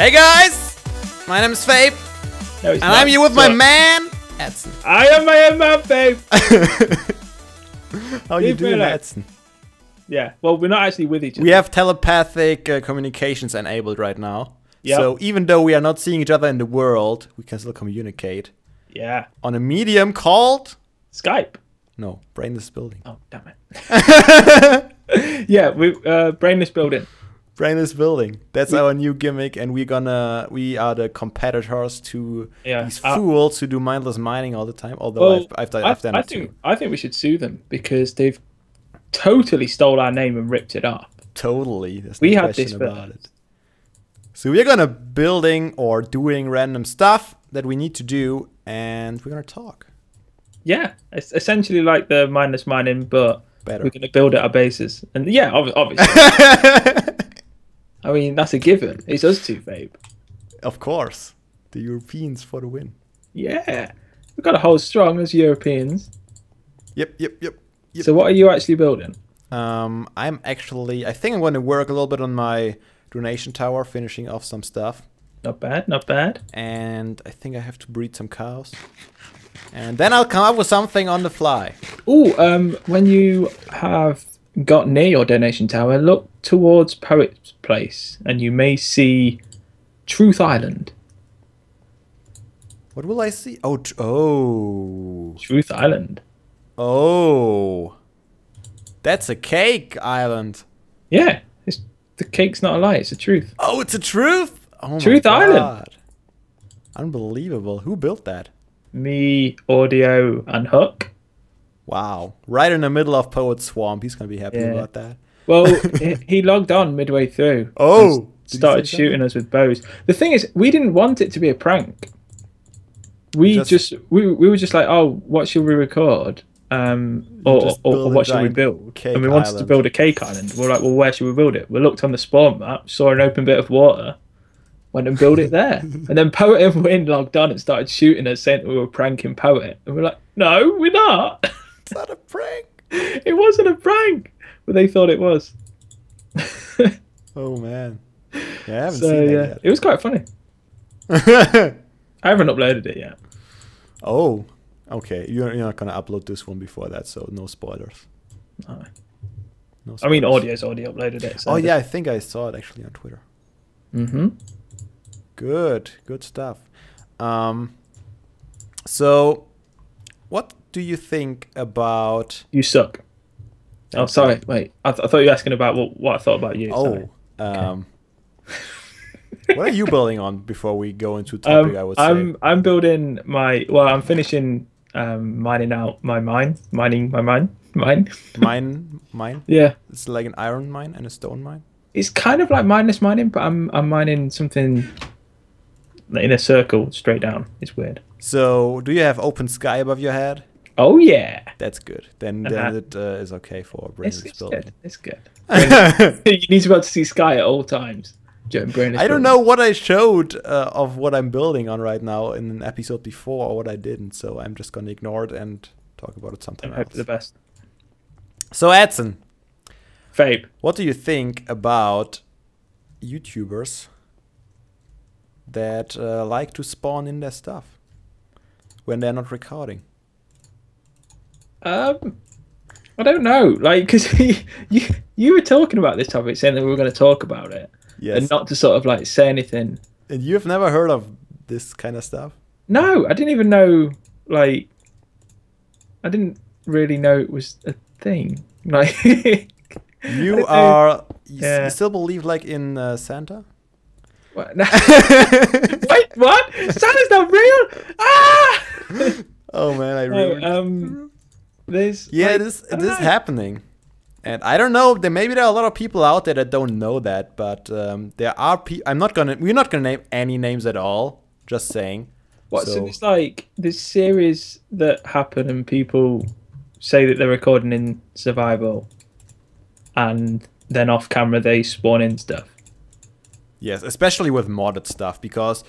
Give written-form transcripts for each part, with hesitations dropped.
Hey guys, my name is Fabe, No, and I'm here with my man, Edson. I am my own man, Fabe. How you doing, Edson? Yeah, well, we're not actually with each other. We have telepathic communications enabled right now. Yep. So even though we are not seeing each other in the world, we can still communicate. Yeah. On a medium called... Skype. No, Brainless building. Oh, damn it. Yeah, Brainless building. Brainless building. That's our new gimmick, and we are the competitors to these fools who do mindless mining all the time. Although I've done it too. I think we should sue them because they've totally stole our name and ripped it up. Totally. There's no question about it. So we're gonna building or doing random stuff that we need to do, and we're gonna talk. Yeah, it's essentially like the mindless mining, but better. We're gonna build at our bases, and yeah, obviously. I mean, that's a given. It's us two, Fabe. Of course, the Europeans for the win. Yeah, we've got to hold strong as Europeans. Yep. So what are you actually building? I think I'm going to work a little bit on my donation tower, finishing off some stuff. Not bad, not bad. And I think I have to breed some cows. And then I'll come up with something on the fly. Oh, when you have got near your donation tower, look towards Poet's Place, and you may see Truth Island. What will I see? Oh. Truth Island. Oh. That's a cake island. Yeah, the cake's not a lie, it's the truth. Oh, it's a truth? Oh Truth my God. Island. Unbelievable. Who built that? Me, Audio, and Hook. Wow. Right in the middle of Poet's Swamp. He's going to be happy about that. Well, he logged on midway through. Oh. Started shooting us with bows. The thing is, we didn't want it to be a prank. We were just like, oh, what should we record? Or what should we build? And we wanted to build a cake island. We're like, well, where should we build it? We looked on the spawn map, saw an open bit of water, went and built it there. And then Poet and Wind logged on and started shooting us, saying that we were pranking Poet. And we're like, no, we're not. It's not a prank. It wasn't a prank, but they thought it was. Oh man, yeah, I haven't seen that yet. It was quite funny. I haven't uploaded it yet. Oh, okay. You're not gonna upload this one before that, so no spoilers. No. No spoilers. I mean, Audio's already uploaded it. So oh yeah, I think I saw it actually on Twitter. Mm-hmm. Good stuff. So, what do you think about... You suck. Oh, sorry. Wait. I thought you were asking about what I thought about you. Oh. Okay. What are you building on before we go into topic, I would say? I'm building my... Well, I'm finishing mining out my mine. Mining my mine. Mine? Mine? Yeah. It's like an iron mine and a stone mine? It's kind of like mindless mining, but I'm mining something in a circle straight down. It's weird. So, do you have open sky above your head? Oh yeah. That's good. Then it is okay for Brainless building. It's good. You need to be able to see sky at all times during Brainless. I don't know what I showed of what I'm building on right now in an episode before, or what I didn't. So I'm just gonna ignore it and talk about it sometime else. Hope for the best. So Edson, Fabe, what do you think about YouTubers that like to spawn in their stuff when they're not recording? I don't know, like, because you were talking about this topic, saying that we were going to talk about it, yes, and not to sort of like say anything. And you've never heard of this kind of stuff? No, I didn't even know. Like, I didn't really know it was a thing. Like, you still believe like in Santa? What? Wait, what? Santa's not real? Ah! Oh man, I ruined. This is happening, and I don't know. Maybe there are a lot of people out there that don't know that, but there are people. We're not gonna name any names at all. Just saying. What? So it's like this series that happen, and people say that they're recording in survival, and then off camera they spawn in stuff. Yes, especially with modded stuff, because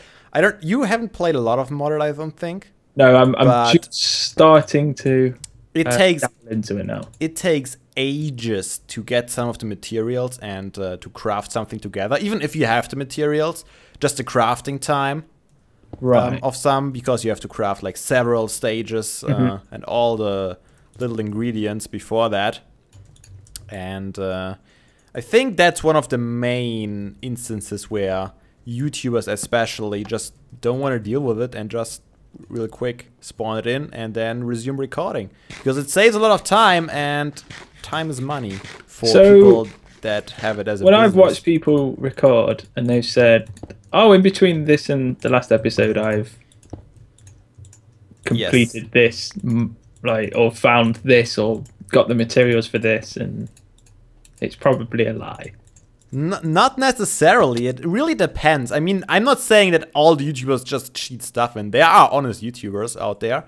you haven't played a lot of modded, I don't think. No, I'm just starting to. It takes into it now. It takes ages to get some of the materials and to craft something together. Even if you have the materials, just the crafting time of some, because you have to craft like several stages and all the little ingredients before that. And I think that's one of the main instances where YouTubers especially just don't want to deal with it and just real quick spawn it in and then resume recording, because it saves a lot of time, and time is money for people that have it as a business. I've watched people record and they've said, oh, in between this and the last episode I've completed this, like, or found this, or got the materials for this, and it's probably a lie. Not necessarily. It really depends. I mean, I'm not saying that all the YouTubers just cheat stuff in. There are honest YouTubers out there.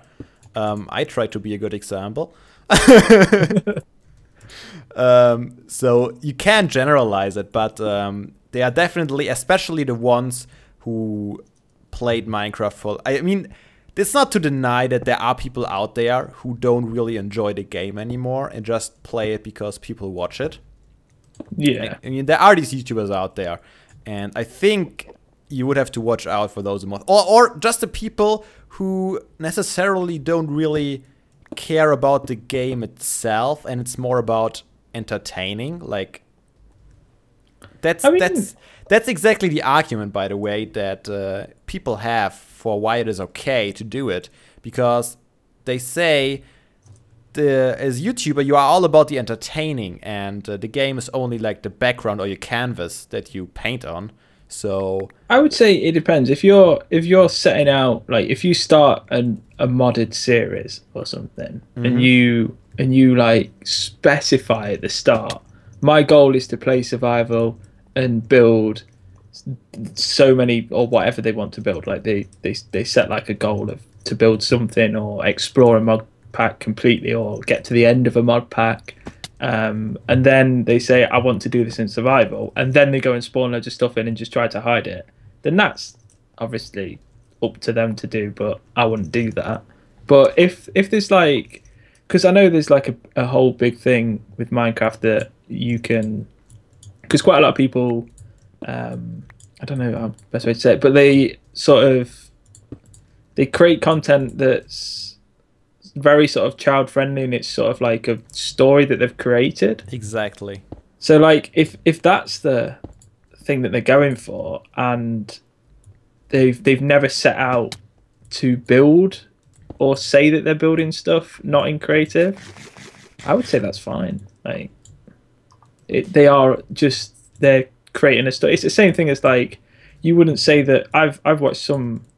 I try to be a good example. So you can't generalize it, but they are definitely, especially the ones who played Minecraft for... I mean, it's not to deny that there are people out there who don't really enjoy the game anymore and just play it because people watch it. Yeah, I mean, there are these YouTubers out there, and I think you would have to watch out for those more, or just the people who necessarily don't really care about the game itself, and it's more about entertaining. Like that's exactly the argument, by the way, that people have for why it is okay to do it, because they say, as a YouTuber, you are all about the entertaining, and the game is only like the background or your canvas that you paint on. So I would say it depends. If you're setting out, like, if you start a modded series or something, and you like specify at the start, my goal is to play survival and build so many, or whatever they want to build. Like they set like a goal to build something, or explore a mod pack completely, or get to the end of a mod pack, and then they say, I want to do this in survival, and then they go and spawn loads of stuff in and just try to hide it, then that's obviously up to them to do, but I wouldn't do that. But if there's like, because I know there's like a whole big thing with Minecraft that you can, because quite a lot of people, I don't know how the best way to say it, but they create content that's very sort of child friendly, and it's sort of like a story that they've created. Exactly. So like if that's the thing that they're going for, and they've never set out to build or say that they're building stuff not in creative, I would say that's fine. Like they're creating a story. It's the same thing as, like, you wouldn't say that I've watched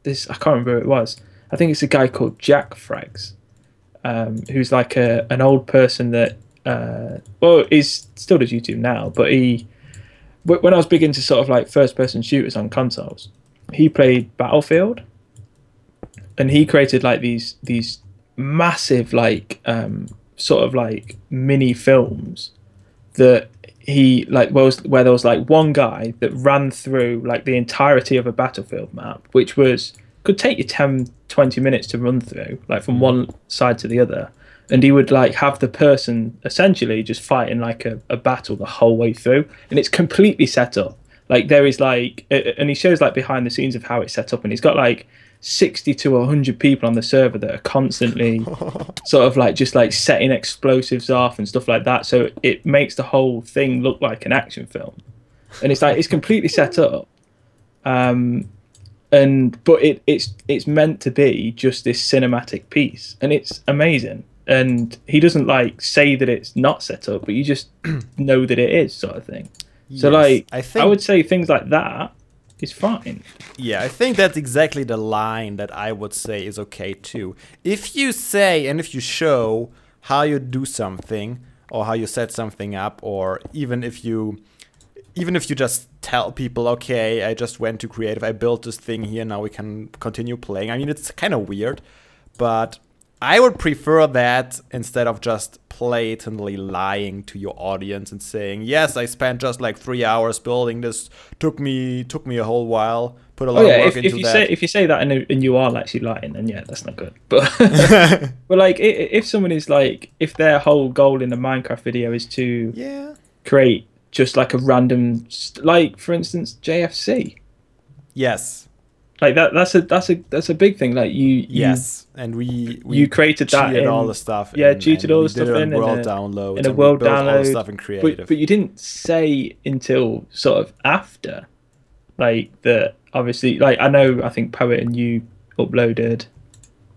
this, I can't remember who it was. I think it's a guy called Jack Frags. Who's like an old person that is still does YouTube now, but when I was big into sort of like first person shooters on consoles, he played Battlefield, and he created like these massive like sort of like mini films that he like where there was like one guy that ran through like the entirety of a Battlefield map, which could take you 10-20 minutes to run through, like from one side to the other, and he would like have the person essentially just fighting like a battle the whole way through, and it's completely set up. Like there is like, and he shows like behind the scenes of how it's set up, and he's got like 60 to 100 people on the server that are constantly sort of like just like setting explosives off and stuff like that, so it makes the whole thing look like an action film, and it's like it's completely set up. But it's meant to be just this cinematic piece, and it's amazing. And he doesn't like say that it's not set up, but you just know that it is, sort of thing. Yes, so like I would say things like that is fine. Yeah, I think that's exactly the line that I would say is okay too. If you say and if you show how you do something, or how you set something up, or even if you just tell people, okay, I just went to creative, I built this thing here, now we can continue playing. I mean, it's kind of weird, but I would prefer that instead of just blatantly lying to your audience and saying, yes, I spent just like 3 hours building this, took me a whole while, put a lot of work into that. If you say that and you are actually lying, then yeah, that's not good. But but like if someone is like, if their whole goal in the Minecraft video is to create just like a random, like for instance JFC, Yes. Like that's a big thing. Like yes, and we you created that cheated all the stuff. Yeah, cheated all the stuff in world downloads. In a world download, all the download stuff in creative. But you didn't say until sort of after, like that. Obviously, like I think Poet and you uploaded,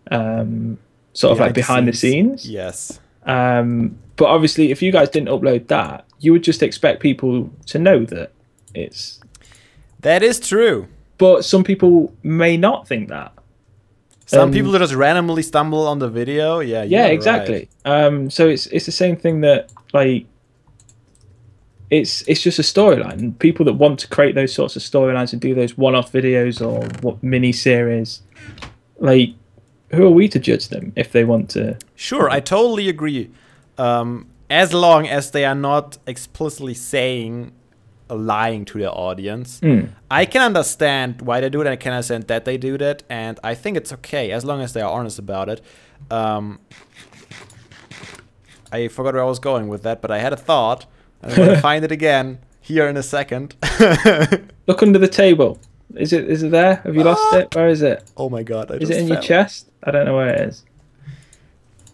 sort of like behind the scenes. Yes. But obviously, if you guys didn't upload that, you would just expect people to know that it's. That is true. But some people may not think that. Some people just randomly stumble on the video. Yeah. Yeah, exactly. Right. So it's the same thing that like. It's just a storyline. People that want to create those sorts of storylines and do those one-off videos or what mini series, like, who are we to judge them if they want to? Sure, I totally agree. As long as they are not explicitly saying. Lying to their audience. I can understand why they do it, and I can understand that they do that, and I think it's okay as long as they are honest about it. I forgot where I was going with that, but I had a thought. I'm going to find it again here in a second. Look under the table. Is it there? Have you lost it? Where is it? Oh my god. Is it in your chest? I don't know where it is.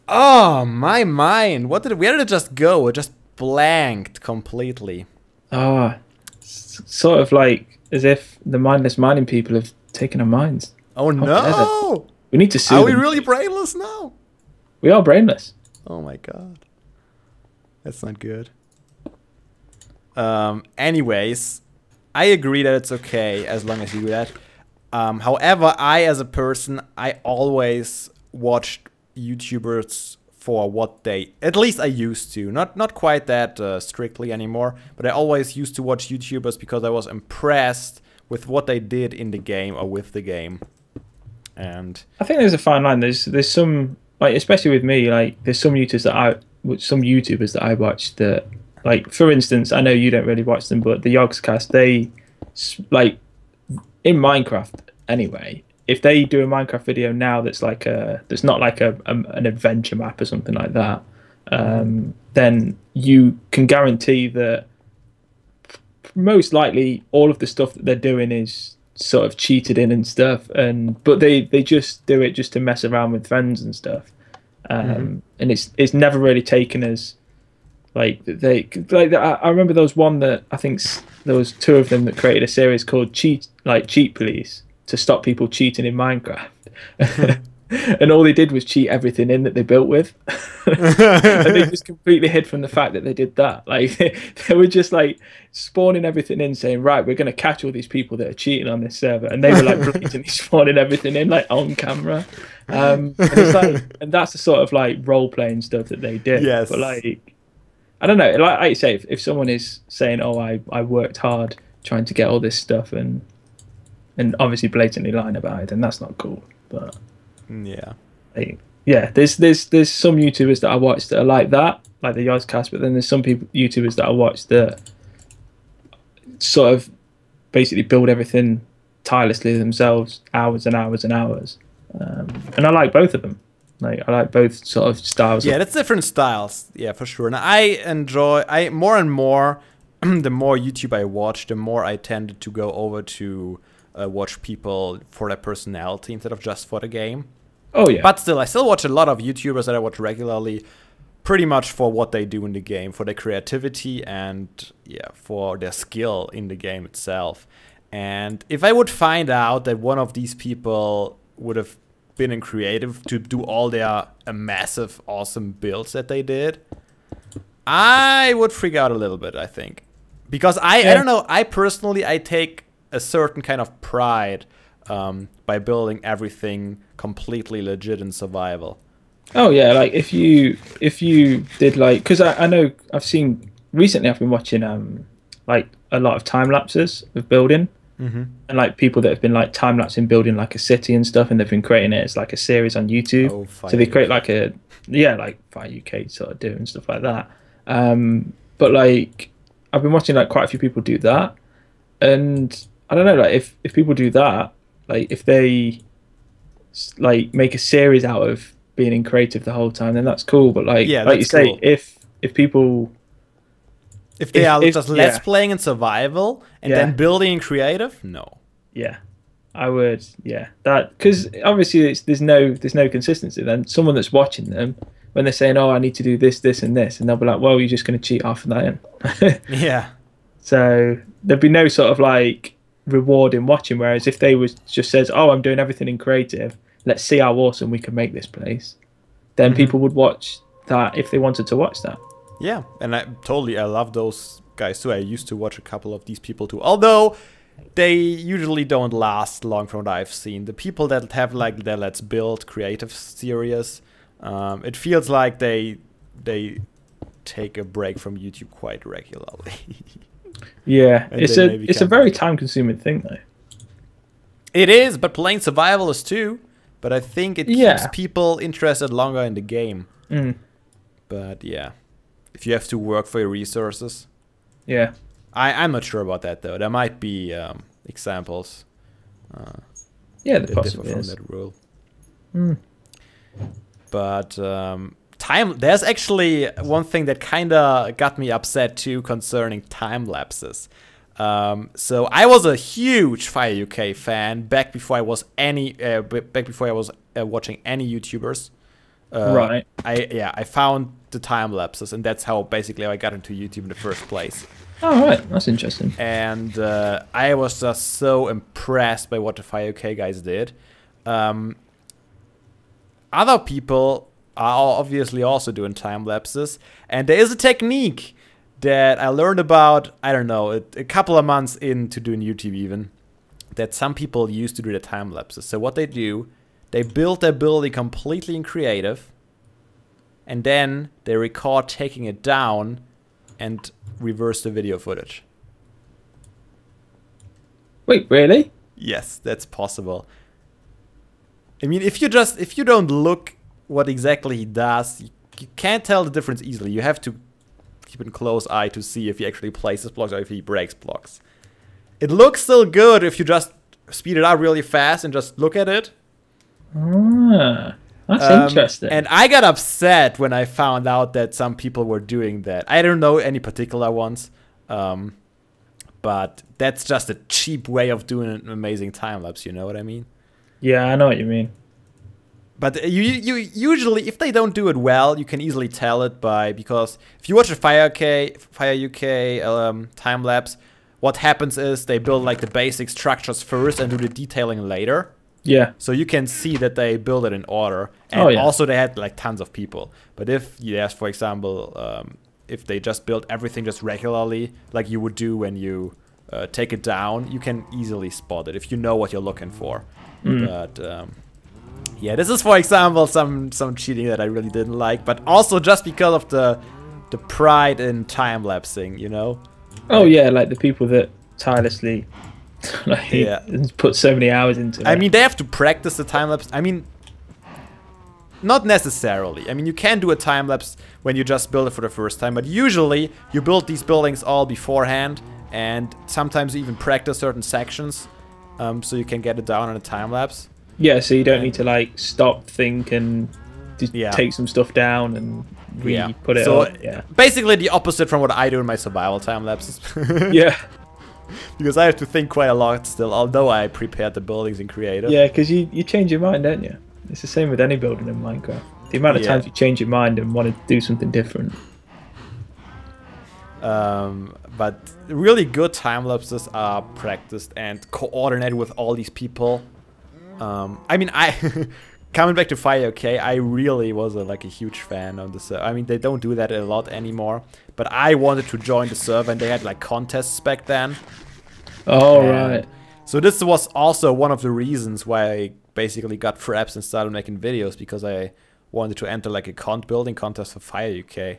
Oh, my mind. Where did it just go? It just blanked completely. Ah, sort of like as if the mindless mining people have taken our minds. Oh no! We need to sue them. Are we really brainless now? We are brainless. Oh my god. That's not good. Anyways, I agree that it's okay as long as you do that. However, I as a person, I always watched YouTubers for what they, at least I used to, not quite that strictly anymore, but I always used to watch YouTubers because I was impressed with what they did in the game or with the game. And I think there's a fine line. There's some, like, especially with me, like there's some YouTubers that I watch that, like, for instance, I know you don't really watch them, but the Yogscast, they, like, in Minecraft anyway, if they do a Minecraft video now that's like that's not like an adventure map or something like that, then you can guarantee that most likely all of the stuff that they're doing is sort of cheated in and stuff, but they just do it just to mess around with friends and stuff, and it's never really taken as like I remember there was one that I think there was two of them that created a series called Cheat Police to stop people cheating in Minecraft. And all they did was cheat everything in that they built with. And they just completely hid from the fact that they did that. Like they were just like spawning everything in, saying, right, we're going to catch all these people that are cheating on this server. And they were like blatantly spawning everything in, like on camera. And it's like, and that's the sort of like role playing stuff that they did. Yes. But like, I don't know, like you say, if someone is saying, oh, I worked hard trying to get all this stuff and obviously blatantly lying about it, then that's not cool. But yeah, yeah, there's some YouTubers that I watch that are like that, like the Yogscast, but then there's some YouTubers that I watch that sort of basically build everything tirelessly themselves, hours and hours and hours, and I like both of them. Like I like both sort of styles. Yeah, that's different styles. Yeah, for sure. And I more and more the more YouTube I watch, the more I tended to go over to watch people for their personality instead of just for the game. Oh yeah. But still, I still watch a lot of YouTubers that I watch regularly, pretty much for what they do in the game, for their creativity and yeah, for their skill in the game itself. And if I would find out that one of these people would have been in creative to do all their massive, awesome builds that they did, I would freak out a little bit, I think. Because I don't know, I personally take a certain kind of pride by building everything completely legit in survival. Oh yeah, like if you did like, because I know I've seen recently, I've been watching like a lot of time lapses of building, and like people that have been like time lapsing building like a city and stuff, and they've been creating it as like a series on YouTube. Oh, so they create like a like Fire UK sort of do and stuff like that. But like I've been watching like quite a few people do that, and I don't know, like if people do that, like if they like make a series out of being in creative the whole time, then that's cool. But like yeah, like you say, cool. if people they are just let's playing in survival and then building in creative, no. Yeah, I would, yeah. That because obviously there's no consistency. Then someone that's watching them when they're saying, "Oh, I need to do this, this, and this," and they'll be like, "Well, you're just going to cheat half of that in." Yeah. So there'd be no sort of like reward in watching. Whereas if they was just says, "Oh, I'm doing everything in creative. Let's see how awesome we can make this place," then people would watch that if they wanted to watch that. Yeah, and I love those guys too. I used to watch a couple of these people too, although they usually don't last long from what I've seen. The people that have like their Let's Build creative series, it feels like they take a break from YouTube quite regularly. Yeah, it's a very time-consuming thing though. It is, but playing survival is too. But I think it keeps people interested longer in the game. But yeah, if you have to work for your resources. Yeah. I'm not sure about that though. There might be examples. Yeah, the possibility from that rule. But there's actually one thing that kind of got me upset too concerning time lapses. So I was a huge Fire UK fan back before I was watching any YouTubers. Right. I found the time lapses, and that's how basically I got into YouTube in the first place. Oh, right. That's interesting. And I was just so impressed by what the Fire UK guys did. Other people are obviously also doing time lapses, and there is a technique that I learned about, I don't know, a couple of months into doing YouTube even, that some people use to do the time lapses. So what they do, they build their building completely in creative, and then they record taking it down and reverse the video footage. Wait, really? Yes, that's possible. I mean, if you don't look what exactly he does, you can't tell the difference easily. You have to keep a close eye to see if he actually places blocks or if he breaks blocks. It looks still good if you just speed it up really fast and just look at it. Ah, that's interesting. And I got upset when I found out that some people were doing that. I don't know any particular ones, but that's just a cheap way of doing an amazing time lapse. You know what I mean? Yeah, I know what you mean. But you usually, if they don't do it well, you can easily tell it because if you watch a Fire UK time lapse, what happens is they build like the basic structures first and do the detailing later. Yeah. So you can see that they build it in order, and also they had like tons of people. But if for example, if they just build everything just regularly, like you would do when you take it down, you can easily spot it if you know what you're looking for. But yeah, this is, for example, some cheating that I really didn't like, but also just because of the pride in time lapsing, you know? Oh yeah, like the people that tirelessly put so many hours into it. I mean, they have to practice the time lapse. I mean, not necessarily. I mean, you can do a time lapse when you just build it for the first time, but usually you build these buildings all beforehand, and sometimes you even practice certain sections, so you can get it down on a time lapse. Yeah, so you don't need to like stop, think, and just take some stuff down and put it on. Yeah. Basically the opposite from what I do in my survival time lapses. Yeah. Because I have to think quite a lot still, although I prepared the buildings in creative. Yeah, because you change your mind, don't you? It's the same with any building in Minecraft. The amount of times you change your mind and want to do something different. But really good time lapses are practiced and coordinated with all these people. I mean, coming back to Fire UK, I really was a huge fan of the server. I mean, they don't do that a lot anymore, but I wanted to join the server, and they had like contests back then. Oh, right. So this was also one of the reasons why I basically got Fraps and started making videos, because I wanted to enter like a building contest for Fire UK.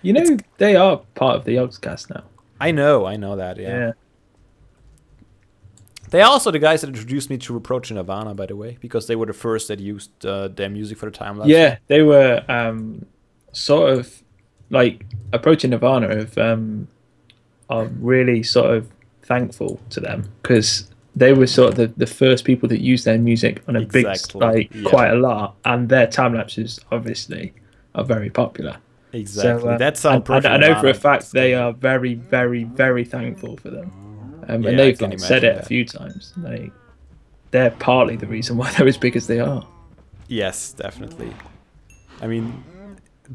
You know, they are part of the Yogscast now. I know that, yeah. They are also the guys that introduced me to Approaching Nirvana, by the way, because they were the first that used their music for the time lapse. Yeah, they were sort of like Approaching Nirvana. Are really sort of thankful to them, because they were sort of the first people that used their music on a quite a lot, and their time lapses obviously are very popular. Exactly. So, that's I know for a fact they are very, very, very thankful for them. And they've said it a few times. they're partly the reason why they're as big as they are. Yes, definitely. I mean,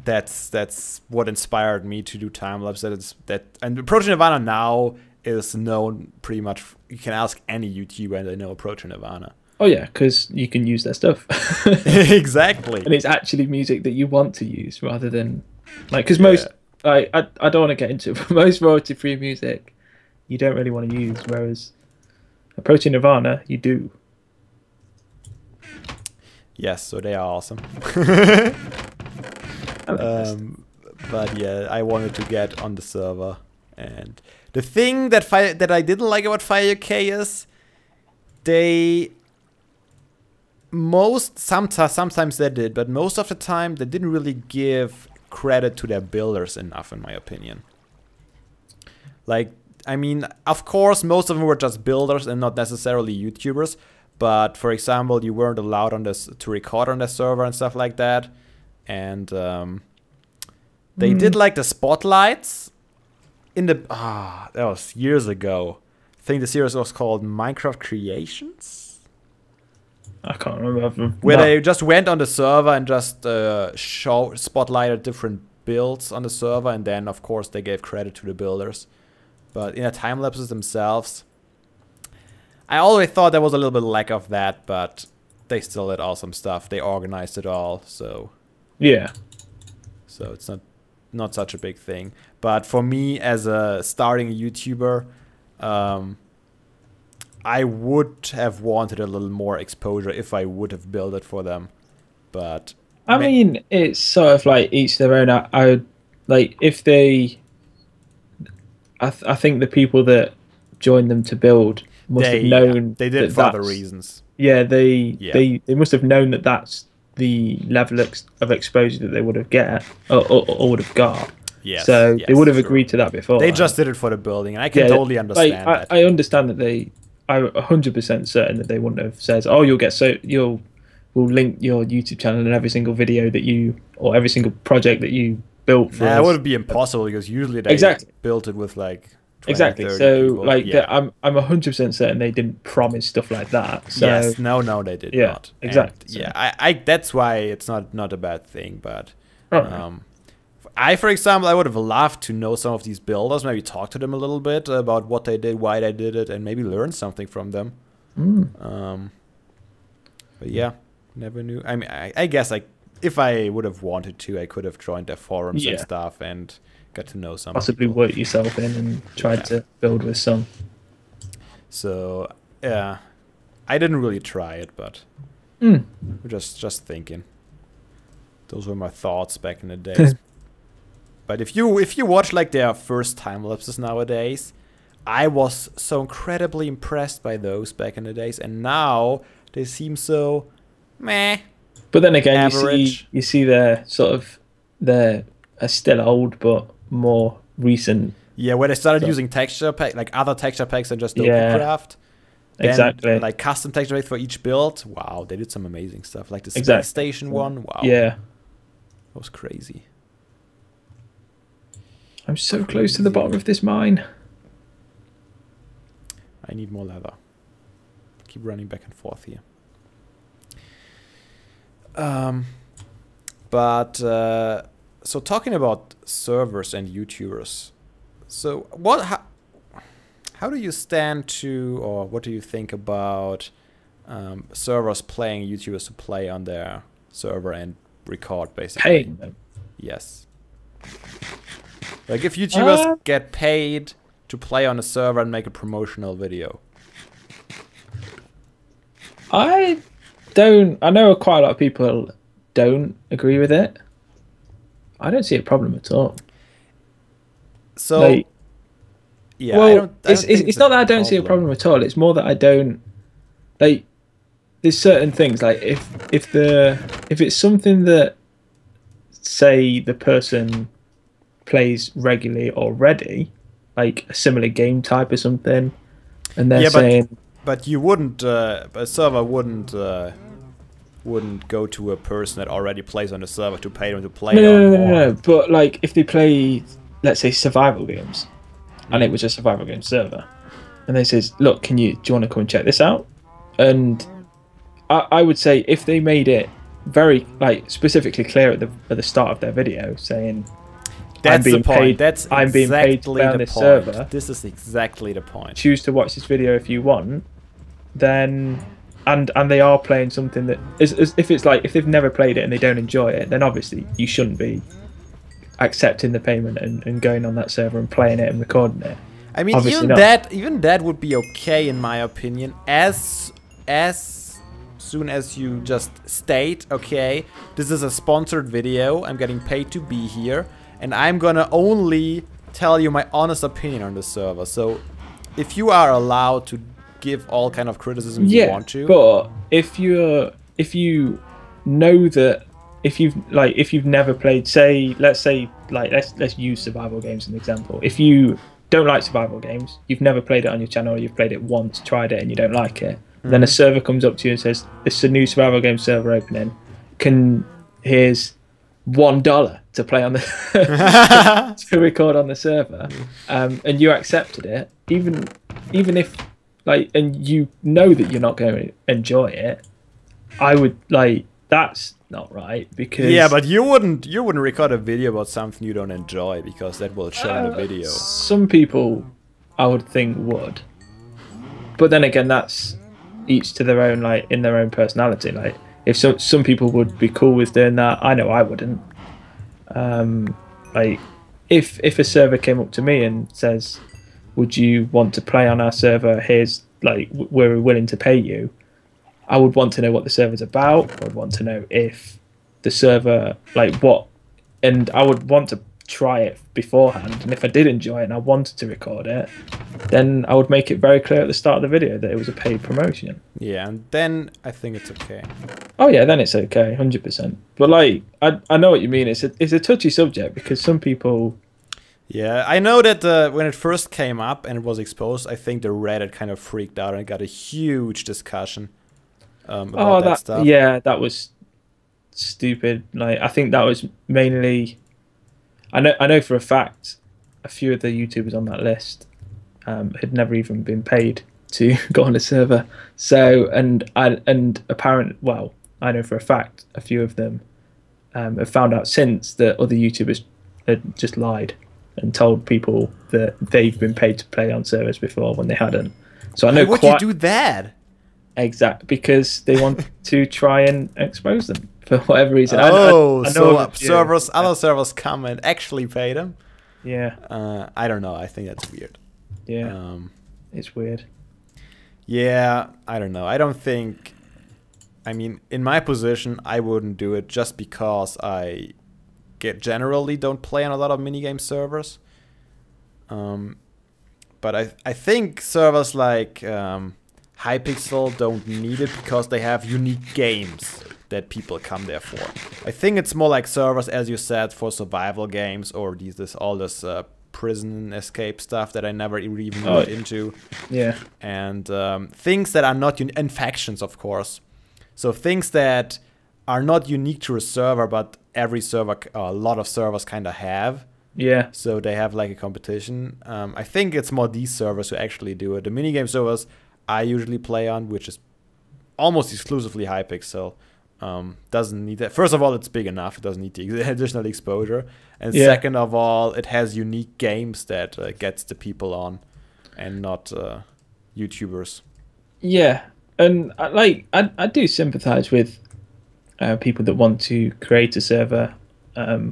that's what inspired me to do time lapse. And Approach Nirvana now is known pretty much. You can ask any YouTuber, and they know Approach Nirvana. Oh yeah, because you can use their stuff. Exactly. And it's actually music that you want to use rather than like because most I don't want to get into it, but most royalty-free music you don't really want to use, whereas Approaching Nirvana you do. Yes, so they are awesome. But yeah, I wanted to get on the server, and the thing that I didn't like about Fire UK is sometimes they did, but most of the time they didn't really give credit to their builders enough, in my opinion. Like, I mean, of course, most of them were just builders and not necessarily YouTubers. But for example, you weren't allowed on this to record on the server and stuff like that. And they did like the spotlights in the that was years ago. I think the series was called Minecraft Creations. I can't remember. Where they just went on the server and just spotlighted different builds on the server, and then of course they gave credit to the builders. But in the time lapses themselves, I always thought there was a little bit of lack of that, but they still did awesome stuff. They organized it all, so yeah. So it's not such a big thing. But for me, as a starting YouTuber, I would have wanted a little more exposure if I would have built it for them. But I mean, it's sort of like each their own. I would like if they. I think the people that joined them to build must have known they did it for other reasons. Yeah, they must have known that that's the level of exposure that they would have or would have got. Yes, so they would have agreed to that before. They just did it for the building, and I can totally understand that. I understand that I'm 100% certain that they wouldn't have said, "Oh, we'll link your YouTube channel and every single video that you or every single project that you built for." That would be impossible because usually they built it with like 20, 30 So people. like I'm 100% certain they didn't promise stuff like that. So yes, no, they did not. Exactly. And, I that's why it's not a bad thing, but. For example, I would have loved to know some of these builders, maybe talk to them a little bit about what they did, why they did it, and maybe learn something from them. But yeah, never knew. I mean, I guess if I would have wanted to, I could have joined their forums and stuff and got to know some possibly people. Work yourself in and tried to build with some. So, yeah, I didn't really try it, but just thinking. Those were my thoughts back in the days. But if you watch like their first time lapses nowadays, I was so incredibly impressed by those back in the days, and now they seem so meh. But then again, average. you see they're still old but more recent. Yeah, where they started using texture pack, like other texture packs than just Craft. Exactly. Like custom texture packs for each build. Wow, they did some amazing stuff. Like the Space Station one. Wow. Yeah. That was crazy. I'm so close to the bottom of this mine. I need more leather. Keep running back and forth here. So talking about servers and YouTubers. So how do you stand to, or what do you think about servers paying YouTubers to play on their server and record, basically? Paying them? Yes. Like if YouTubers get paid to play on a server and make a promotional video. I know quite a lot of people don't agree with it. I don't see a problem at all. So yeah, well, it's not that I don't see a problem at all. It's more that I don't like. There's certain things like if it's something that, say, the person plays regularly already, like a similar game type or something, and they're saying, but you wouldn't, a server wouldn't go to a person that already plays on the server to pay them to play. No. But like if they play, let's say, survival games, and it was a survival game server, and they says, look, do you want to come and check this out? And I would say if they made it very like specifically clear at the start of their video, saying that's the point. I'm being paid to play on this server. This is exactly the point. Choose to watch this video if you want. Then, and they are playing something that is if it's like if they've never played it and they don't enjoy it, then obviously you shouldn't be accepting the payment and going on that server and playing it and recording it. I mean, even that would be okay in my opinion, as soon as you just state, okay, this is a sponsored video, I'm getting paid to be here, and I'm gonna only tell you my honest opinion on the server. So if you are allowed to give all kind of criticism you want to, but if you know that if you've never played, say let's use survival games as an example. If you don't like survival games, you've never played it on your channel, or you've played it once, tried it, and you don't like it, then a server comes up to you and says, "This is a new survival game server opening. Here's $1 to play on the to record on the server," and you accepted it, even if and you know that you're not going to enjoy it, I would that's not right, because but you wouldn't record a video about something you don't enjoy, because that will show in the video. Some people I would think would, but then again, that's each to their own, in their own personality. If some people would be cool with doing that, I know I wouldn't. If a server came up to me and says, "Would you want to play on our server? Here's we're willing to pay you," I would want to know what the server's about. I would want to know if the server what, and I would want to try it beforehand. And if I did enjoy it and I wanted to record it, then I would make it very clear at the start of the video that it was a paid promotion. Yeah, and then I think it's okay. Oh yeah, then it's okay, 100%. But I know what you mean. It's a touchy subject, because some people. Yeah, I know that when it first came up and it was exposed, I think the Reddit kind of freaked out and got a huge discussion about that stuff. Yeah, that was stupid. I think that was mainly. I know for a fact a few of the YouTubers on that list had never even been paid to go on a server. So I know for a fact a few of them have found out since that other YouTubers had just lied and told people that they've been paid to play on servers before when they hadn't. So I know. Why would you do that? Exactly, because they want to try and expose them for whatever reason. Other servers come and actually pay them. Yeah. I don't know. I think that's weird. Yeah. It's weird. Yeah, I don't know. I don't think. I mean, in my position, I wouldn't do it just because I generally don't play on a lot of minigame servers. But I think servers like Hypixel don't need it because they have unique games that people come there for. I think it's more like servers, as you said, for survival games or all this prison escape stuff that I never even got into. Yeah. And things that are not and factions, of course. So things that are not unique to a server, but every server, a lot of servers kind of have. Yeah. So they have a competition. I think it's more these servers who actually do it. The minigame servers I usually play on, which is almost exclusively Hypixel, doesn't need that. First of all, it's big enough. It doesn't need the additional exposure. And second of all, it has unique games that gets the people on and not YouTubers. Yeah. And I do sympathize with people that want to create a server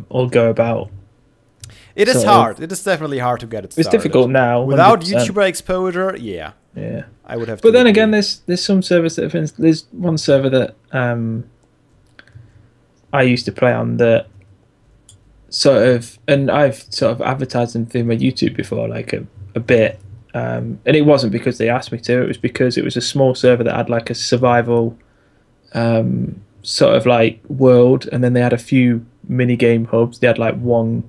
or go about. It is hard. It is definitely hard to get it started. It's difficult now. Without 100%. YouTuber exposure, yeah. I would have to. But then again, there's some servers that have there's one server that I used to play on that and I've sort of advertised them through my YouTube before, a bit. And it wasn't because they asked me to, it was because it was a small server that had a survival world, and then they had a few mini game hubs. They had one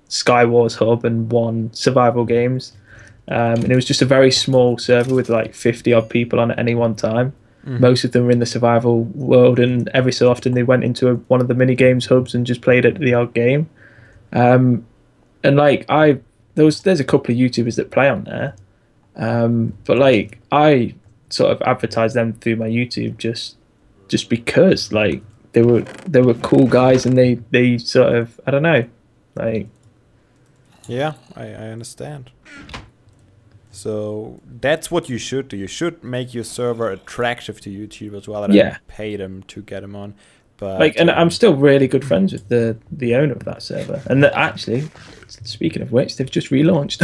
Sky Wars hub and one survival games, and it was just a very small server with 50 odd people on at any one time. Most of them were in the survival world, and every so often they went into one of the mini games hubs and just played at the odd game. And there's a couple of YouTubers that play on there, but I sort of advertise them through my YouTube just because like they were cool guys, and they sort of, I don't know, like. Yeah, I understand. So that's what you should do. You should make your server attractive to YouTubers rather than pay them to get them on. But like, and I'm still really good friends with the owner of that server. And actually, speaking of which, they've just relaunched.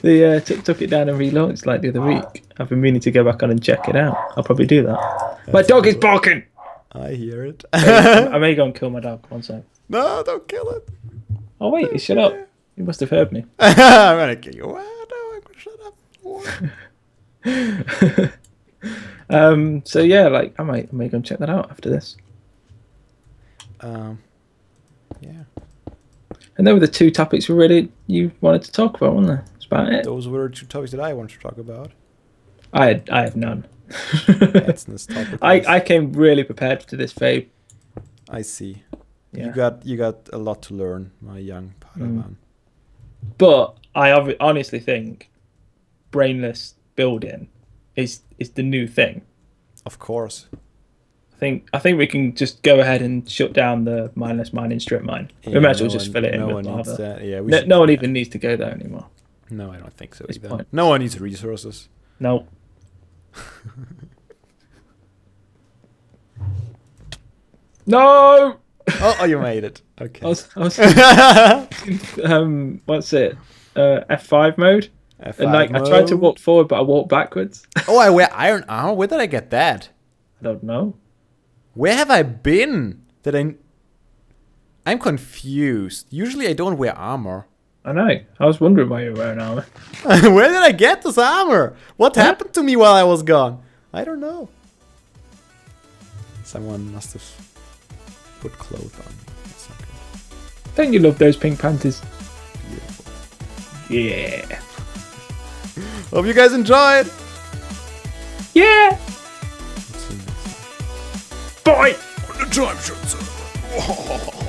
They took it down and relaunched like the other week. I've been meaning to go back on and check it out. I'll probably do that. My dog is barking. I hear it. I may go and kill my dog. One sec. No, don't kill it. Oh wait, he shut up. He must have heard me. I'm gonna kill you. Oh, no, I'm gonna shut up. So yeah, like I may go and check that out after this. Yeah. And there were the two topics you wanted to talk about, weren't there? That's about it. Those were 2 topics that I wanted to talk about. I have none. That's this topic. I came really prepared to this, Fabe. I see. Yeah. You got a lot to learn, my young Padawan. But I honestly think brainless building is the new thing. Of course. I think we can just go ahead and shut down the mindless mining strip mine. We might as well just fill it in with lava. Yeah, no one even needs to go there anymore. No, I don't think so either. No one needs resources. No. No! Oh, you made it. Okay. I was what's it? F5 mode. F5 and like mode. I tried to walk forward, but I walked backwards. Oh, I wear iron armor. Where did I get that? I don't know. Where have I been? I'm confused. Usually I don't wear armor. I know. I was wondering why you were wearing armor. Where did I get this armor? What happened to me while I was gone? I don't know. Someone must have put clothes on me. That's not good. Don't you love those pink panties? Beautiful. Yeah. Hope you guys enjoyed. Yeah. See you next time. Bye. On the TimeShot server.